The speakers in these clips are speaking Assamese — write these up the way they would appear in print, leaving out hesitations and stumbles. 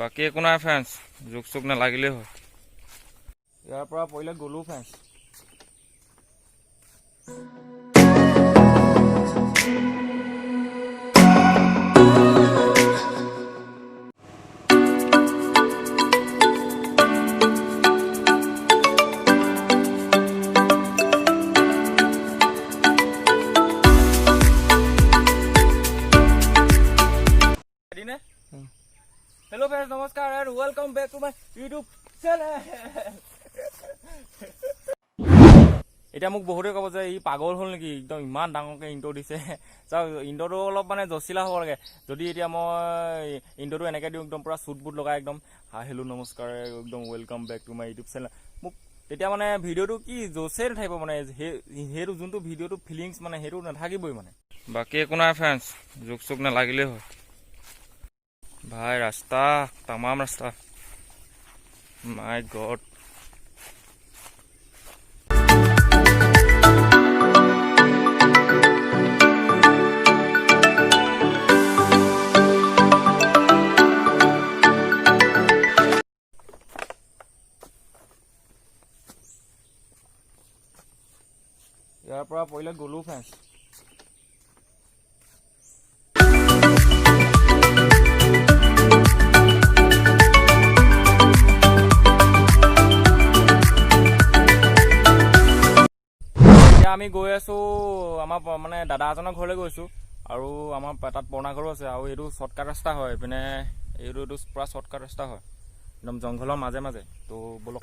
বাকী একো নাই ফ্ৰেণ্ডছ, জোক চোক নালাগিলেই হয়। ইয়াৰ পৰা পৰিলে গ'লো ফ্ৰেণ্ডছ। हेलो फ्रेंड्स, नमस्कार and welcome back to my YouTube channel. এতিয়া মোক বহুতে ক'ব যে ই পাগল হ'ল নেকি, একদম ইমান ডাঙৰকৈ ইণ্টো দিছে। চাওক, ইণ্টোটো অলপ মানে জচিলা হ'ব লাগে। যদি এতিয়া মই ইণ্টোটো এনেকৈ দিওঁ, একদম পূৰা চুট বুট লগাই একদম হাই হেল্ল' নমস্কাৰ একদম welcome back to my YouTube channel, মোক তেতিয়া মানে ভিডিঅ'টো কি জচে নাথাকিব, মানে সেইটো যোনটো ভিডিঅ'টো ফিলিংছ মানে সেইটো নাথাকিবই মানে। বাকী একো নাই ফ্ৰেণ্ডছ, জোক চোক নালাগিলেই হয়। भाई रास्ता तमाम रास्ता माय गॉड। यार পৰা পहिले গ'লো ফ্ৰেণ্ডছ। আমি গৈ আছো আমাৰ মানে দাদা এজনৰ ঘৰলৈ গৈছো, আৰু আমাৰ তাত পুৰণা ঘৰো আছে, আৰু এইটো শ্বৰ্টকাট ৰাস্তা হয়। এইপিনে এইটো পুৰা শ্বৰ্টকাট ৰাস্তা হয়, একদম জংঘলৰ মাজে মাজে। তো বলক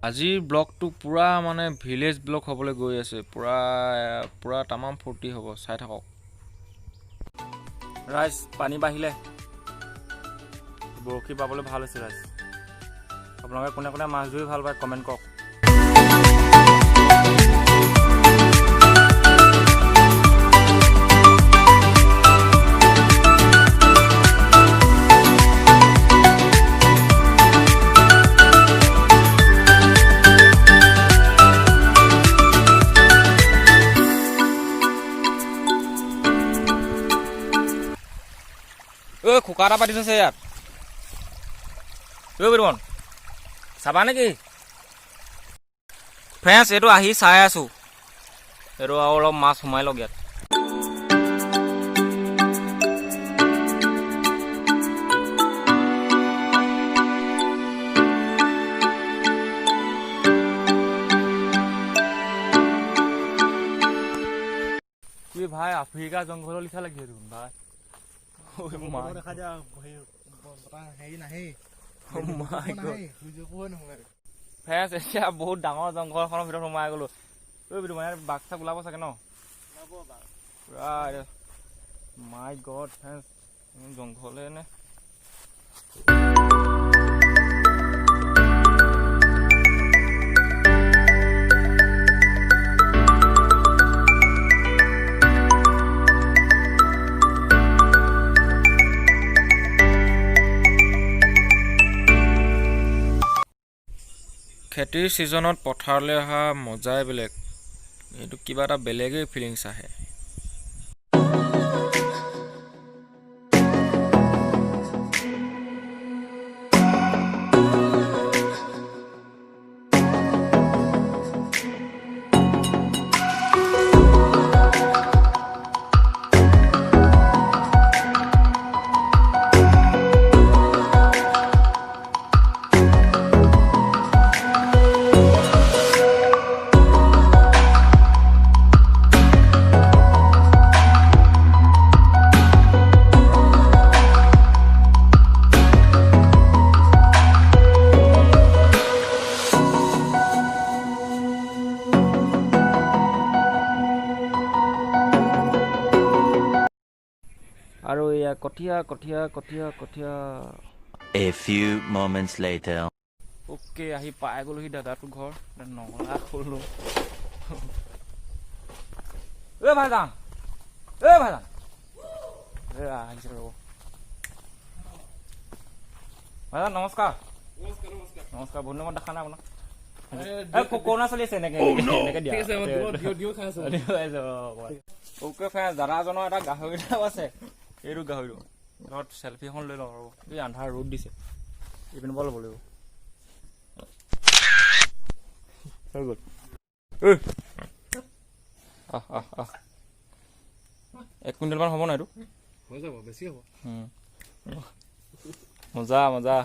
আজিৰ ব্লগটো পুৰা মানে ভিলেজ ব্লগ হ'বলৈ গৈ আছে, পুৰা তামাম ফূৰ্তি হ'ব, চাই থাকক। ৰাইজ পানী বাঢ়িলে, বৰশী পাবলৈ ভাল হৈছে ৰাইজ। আপোনালোকে কোনে কোনে মাছ ধৰি ভাল পায় কমেণ্ট কৰক। খোকা এটা পাতি থৈছে ইয়াত, বৰ্তমান চাবা নেকি ফ্ৰেণ্ডছ? এইটো আহি চাই আছো, এইটো আৰু অলপ মাছ সোমাই লওক ইয়াত। কি ভাই আফ্ৰিকা জংঘলৰ লিখা লাগিছে দেখোন ভাই। ফ্ৰেণ্ডছ এতিয়া বহুত ডাঙৰ জংঘলখনৰ ভিতৰত সোমাই গ'লো। মানে বাঘ চাঘ ওলাব চাগে ন? মাই গড ফ্ৰেণ্ডছ, জংঘলে নে? খেতিৰ ছিজনত পথাৰলৈ অহা মজাই বেলেগ, এইটো কিবা এটা বেলেগেই ফিলিংছ আহে। আৰু এয়া কঠীয়া কঠীয়া কঠীয়া কঠীয়া। A few moments later. Okay, আহি পাই গ'লোহি দাদাটো ঘৰ। নলা খোলো ভাইজান, ভাইজান আহিছে ৰ'ব। ভাইজান নমস্কাৰ। নমস্কাৰ, বহুত দিনত দেখা নাই আপোনাক। কৰোণা চলি আছে এনেকে দিয়া ওকে ফ্ৰেণ্ড দাদা এজনৰ এটা গাহৰি এটাও আছে এইটো গাহৰিটো ঘৰত চেলফি এখন লৈ লওঁ আৰু এই আন্ধাৰ ৰ'দ দিছে এইপিনৰ পৰা ল'ব লাগিব হৈ গ'ল আহ 1 কুইণ্টেলমান হ'ব নাই এইটো হৈ যাব বেছি হ'ব মজা মজা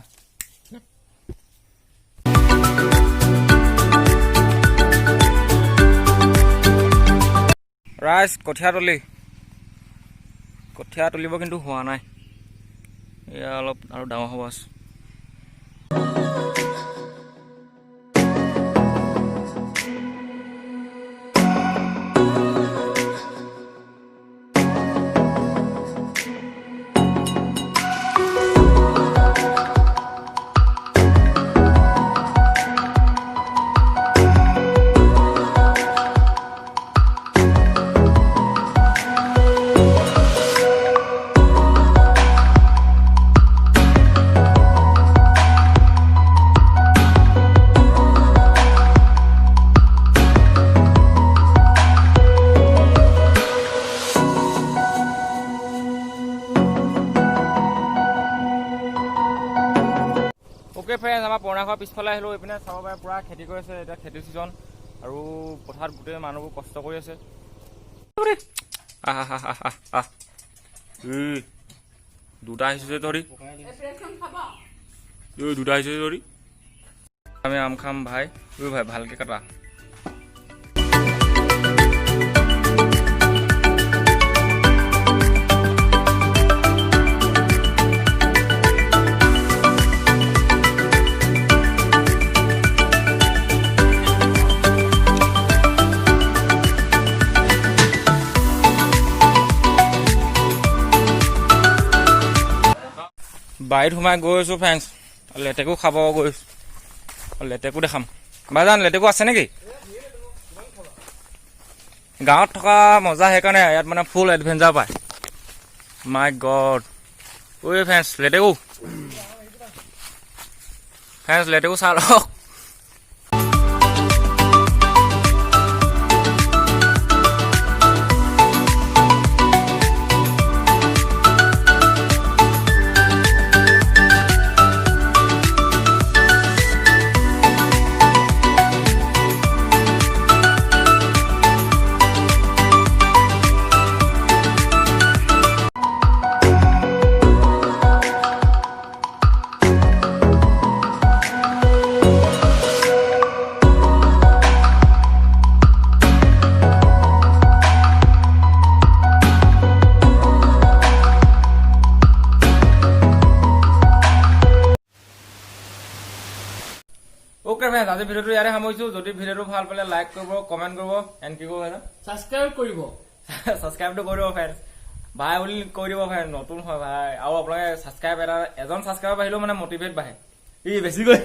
ৰাইজ কঠীয়া তুলিব কিন্তু হোৱা নাই এয়া অলপ আৰু ডাঙৰ হ'ব আছে ওকে ফ্ৰেণ্ডছ আমাৰ পুৰণা ঘৰৰ পিছফালে আহিলোঁ এইপিনে চাব পাৰে পূৰা খেতি কৰি আছে এতিয়া খেতি ছিজন আৰু পথাৰত গোটেই মানুহবোৰ কষ্ট কৰি আছে দুটা আহিছোঁ যে ধৰি দুটা আহিছোঁ যে ধৰি আমি আম খাম ভাই ভাই ভালকৈ কাটা বাৰীত সোমাই গৈ আছোঁ ফ্ৰেণ্ডছ লেটেকু খাব গৈছোঁ লেটেকু দেখাম ভাইজান লেটেকু আছে নেকি গাঁৱত থকা মজা সেইকাৰণে ইয়াত মানে ফুল এডভেঞ্চাৰ পায় মাই গড ঐ ফ্ৰেণ্ডছ লেটেকু চাহ লওক ওকে ফ্ৰেণ্ডছ আজি ভিডিঅ'টো ইয়াতে সামৰিছোঁ যদি ভিডিঅ'টো ভাল পালে লাইক কৰিব কমেণ্ট কৰিব এণ্ড কি কৰিব ছাবস্ক্ৰাইবটো কৰি দিব ফ্ৰেণ্ডছ ভাই বুলি কৈ দিব ফ্ৰেণ্ড নতুন হয় ভাই আৰু আপোনালোকে ছাবস্ক্ৰাইব এজন ছাবস্ক্ৰাইবাৰ বাঢ়িলেও মানে মটিভেট বাঢ়ে ই বেছি কৰি